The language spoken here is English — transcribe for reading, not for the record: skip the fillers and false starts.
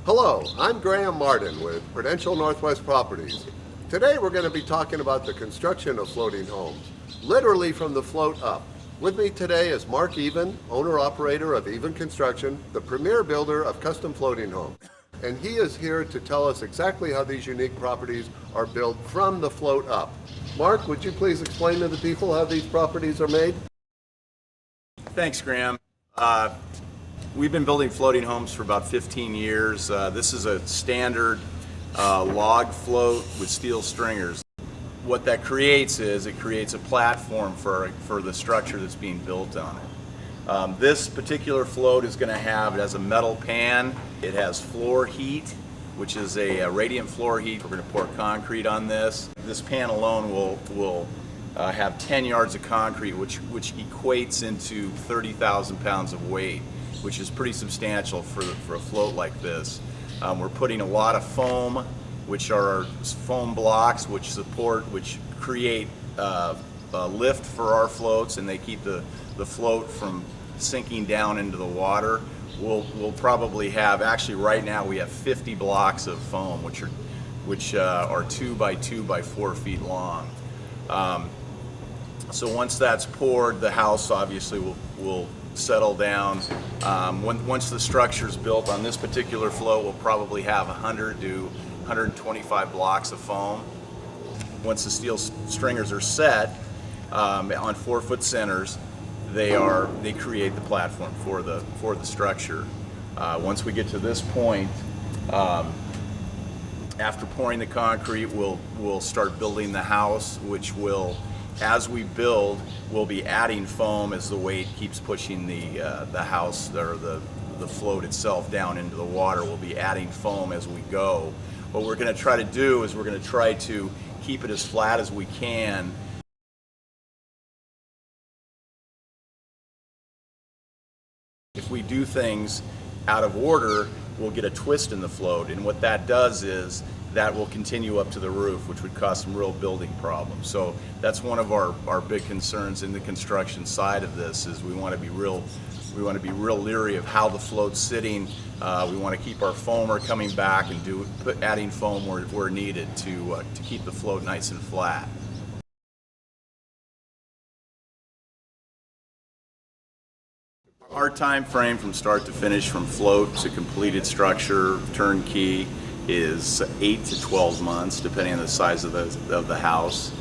Hello, I'm Graham Martin with Prudential Northwest Properties. Today we're going to be talking about the construction of floating homes, literally from the float up. With me today is Mark Even, owner-operator of Even Construction, the premier builder of custom floating homes. And he is here to tell us exactly how these unique properties are built from the float up. Mark, would you please explain to the people how these properties are made? Thanks, Graham. We've been building floating homes for about 15 years. This is a standard log float with steel stringers. What that creates is it creates a platform for the structure that's being built on it. This particular float is going to have, it has a metal pan, it has floor heat, which is a radiant floor heat. We're going to pour concrete on this. This pan alone will have 10 yards of concrete, which equates into 30,000 pounds of weight, which is pretty substantial for a float like this. We're putting a lot of foam, which are foam blocks, which create a lift for our floats, and they keep the float from sinking down into the water. We'll probably have, actually right now we have 50 blocks of foam, which are 2 by 2 by 4 feet long. So once that's poured, the house obviously will settle down. Once the structure's built on this particular float, we'll probably have 100 to 125 blocks of foam. Once the steel stringers are set on 4-foot centers, they create the platform for the structure. Once we get to this point, after pouring the concrete, we'll start building the house, which will, as we build, we'll be adding foam as the weight keeps pushing the house or the float itself down into the water. We'll be adding foam as we go. What we're going to try to do is we're going to try to keep it as flat as we can. If we do things out of order, we'll get a twist in the float, and what that does is that will continue up to the roof, which would cause some real building problems. So that's one of our big concerns in the construction side of this, is we want to be real leery of how the float's sitting. We want to keep our foamer coming back and adding foam where needed to keep the float nice and flat. Our time frame from start to finish, from float to completed structure, turnkey, is 8 to 12 months, depending on the size of the house.